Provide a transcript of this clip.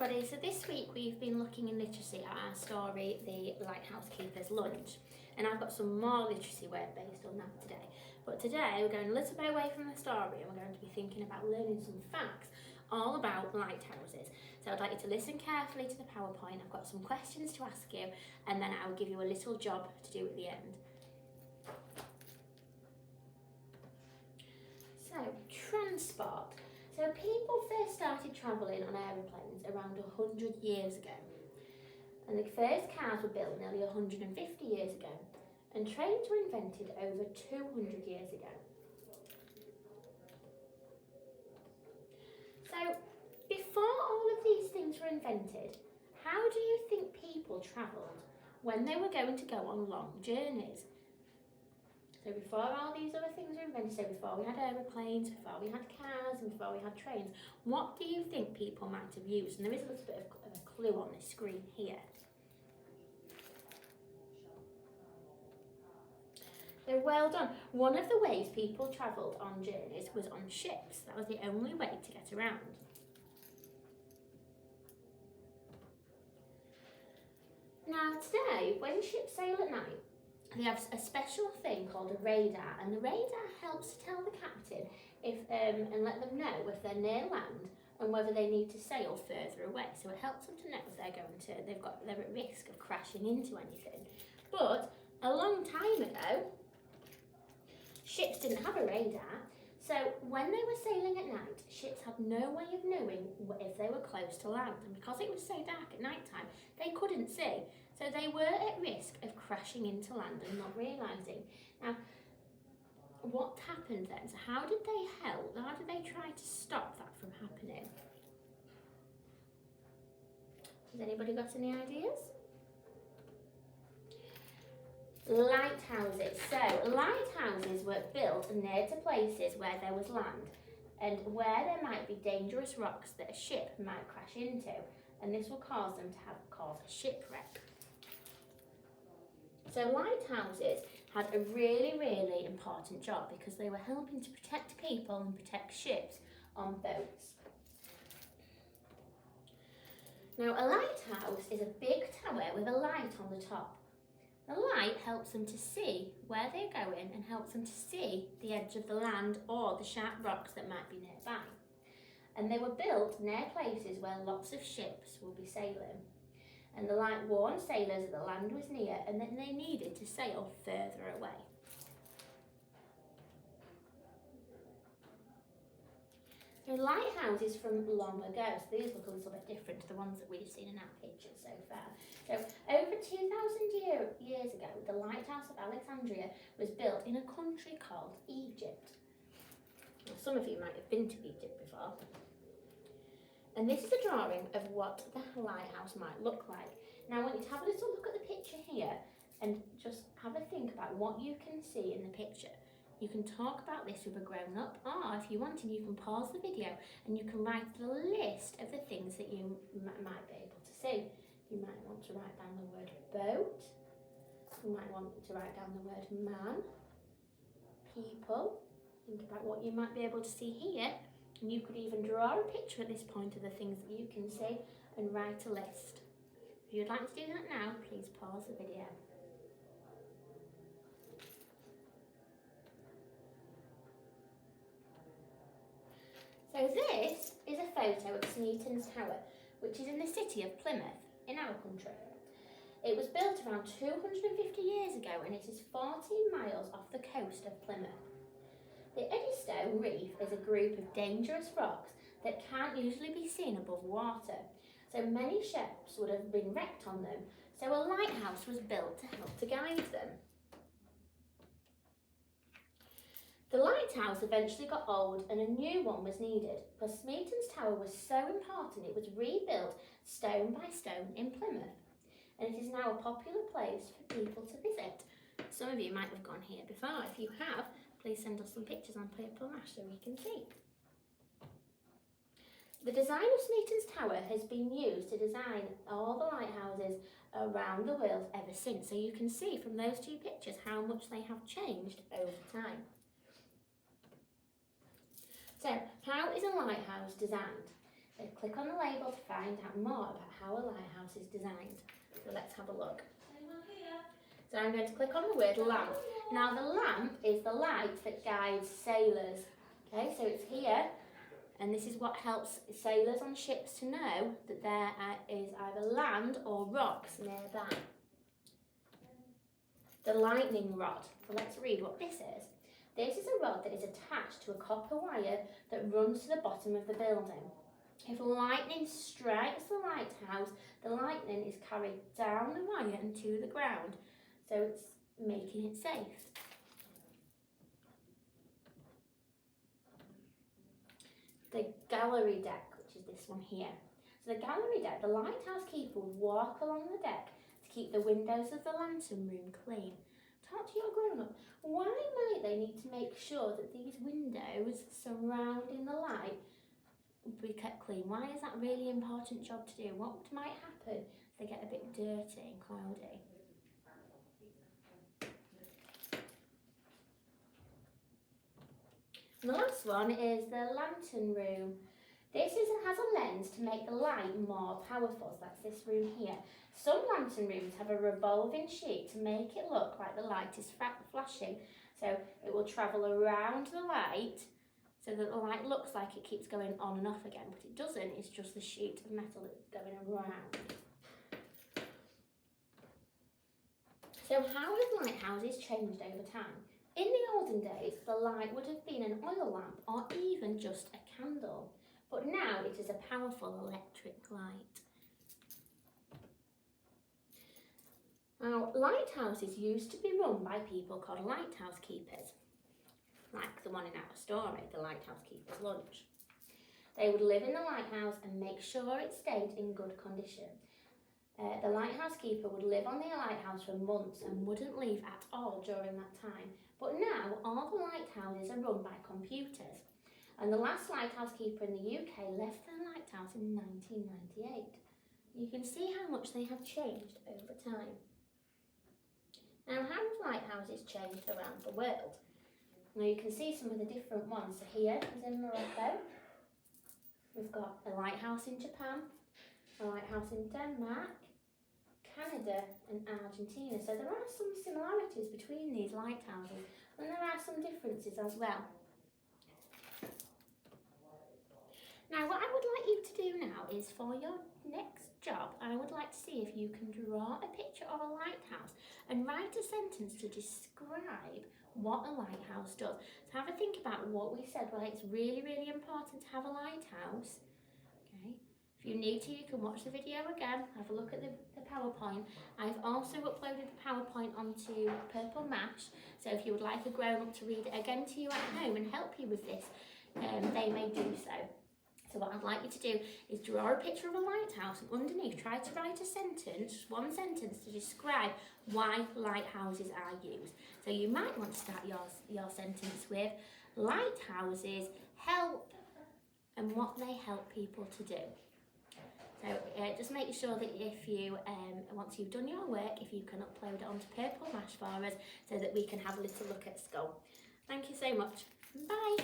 everybody, so this week we've been looking in literacy at our story, The Lighthouse Keeper's Lunch, and I've got some more literacy work based on that today. But today we're going a little bit away from the story and we're going to be thinking about learning some facts all about lighthouses. So I'd like you to listen carefully to the PowerPoint. I've got some questions to ask you and then I'll give you a little job to do at the end. So, transport. So people first started travelling on aeroplanes around 100 years ago. And the first cars were built nearly 150 years ago. And trains were invented over 200 years ago. So before all of these things were invented, how do you think people travelled when they were going to go on long journeys? So before all these other things were invented, so before we had aeroplanes, before we had cars, and before we had trains, what do you think people might have used? And there is a little bit of a clue on this screen here. So well done. One of the ways people travelled on journeys was on ships. That was the only way to get around. Now today, when ships sail at night, they have a special thing called a radar, and the radar helps to tell the captain and let them know if they're near land and whether they need to sail further away. So it helps them to know if they're at risk of crashing into anything. But a long time ago, ships didn't have a radar, so when they were sailing at night, ships had no way of knowing if they were close to land, and because it was so dark at night time, they couldn't see. So they were at risk of crashing into land and not realising. Now, what happened then? So how did they help? How did they try to stop that from happening? Has anybody got any ideas? Lighthouses. So lighthouses were built near to places where there was land and where there might be dangerous rocks that a ship might crash into, and this will cause them to cause a shipwreck. So lighthouses had a really, really important job because they were helping to protect people and protect ships on boats. Now a lighthouse is a big tower with a light on the top. The light helps them to see where they're going and helps them to see the edge of the land or the sharp rocks that might be nearby. And they were built near places where lots of ships will be sailing. And the light warned sailors that the land was near and that they needed to sail further away. So lighthouses from long ago, so these look a little bit different to the ones that we've seen in our pictures so far. So over 2,000 years ago, the Lighthouse of Alexandria was built in a country called Egypt. Now, some of you might have been to Egypt before. And this is a drawing of what the lighthouse might look like. Now I want you to have a little look at the picture here and just have a think about what you can see in the picture. You can talk about this with a grown-up, or if you wanted, you can pause the video and you can write the list of the things that you might be able to see. You might want to write down the word boat. You might want to write down the word man, people. Think about what you might be able to see here. And you could even draw a picture at this point of the things that you can see and write a list. If you'd like to do that now, please pause the video. So this is a photo of Smeaton's Tower, which is in the city of Plymouth, in our country. It was built around 250 years ago and it is 14 miles off the coast of Plymouth. The Eddystone Reef is a group of dangerous rocks that can't usually be seen above water, so many ships would have been wrecked on them, so a lighthouse was built to help to guide them. The lighthouse eventually got old and a new one was needed, because Smeaton's Tower was so important it was rebuilt stone by stone in Plymouth, and it is now a popular place for people to visit. Some of you might have gone here before. If you have, please send us some pictures on paper mache so we can see. The design of Smeaton's Tower has been used to design all the lighthouses around the world ever since. So you can see from those two pictures how much they have changed over time. So how is a lighthouse designed? So click on the label to find out more about how a lighthouse is designed. So let's have a look. So I'm going to click on the word lamp. Now the lamp is the light that guides sailors. Okay, so it's here, and this is what helps sailors on ships to know that there is either land or rocks nearby. The lightning rod. So let's read what this is. This is a rod that is attached to a copper wire that runs to the bottom of the building. If lightning strikes the lighthouse, the lightning is carried down the wire and to the ground, so it's making it safe. The gallery deck, which is this one here. So the gallery deck, the lighthouse keeper would walk along the deck to keep the windows of the lantern room clean. Talk to your grown-up. Why might they need to make sure that these windows surrounding the light be kept clean? Why is that a really important job to do? What might happen if they get a bit dirty and cloudy? And the last one is the lantern room. This has a lens to make the light more powerful, so that's this room here. Some lantern rooms have a revolving sheet to make it look like the light is flashing. So it will travel around the light so that the light looks like it keeps going on and off again, but it doesn't, it's just the sheet of metal that's going around. So how have lighthouses changed over time? In the olden days, the light would have been an oil lamp or even just a candle, but now it is a powerful electric light. Now, lighthouses used to be run by people called lighthouse keepers, like the one in our story, the lighthouse keeper's lunch. They would live in the lighthouse and make sure it stayed in good condition. The lighthouse keeper would live on the lighthouse for months and wouldn't leave at all during that time. But now all the lighthouses are run by computers. And the last lighthouse keeper in the UK left their lighthouse in 1998. You can see how much they have changed over time. Now, how have lighthouses changed around the world? Now you can see some of the different ones. So here is in Morocco. We've got a lighthouse in Japan, a lighthouse in Denmark, Canada and Argentina. So there are some similarities between these lighthouses and there are some differences as well. Now what I would like you to do now is for your next job, I would like to see if you can draw a picture of a lighthouse and write a sentence to describe what a lighthouse does. So have a think about what we said. Well, it's really, really important to have a lighthouse. Okay. If you need to, you can watch the video again, have a look at the PowerPoint. I've also uploaded the PowerPoint onto Purple Mash, so if you would like a grown-up to read it again to you at home and help you with this, they may do so. So what I'd like you to do is draw a picture of a lighthouse and underneath try to write a sentence, one sentence to describe why lighthouses are used. So you might want to start your sentence with lighthouses help and what they help people to do. So just make sure that if you, once you've done your work, if you can upload it onto Purple Mash for us so that we can have a little look at school. Thank you so much. Bye.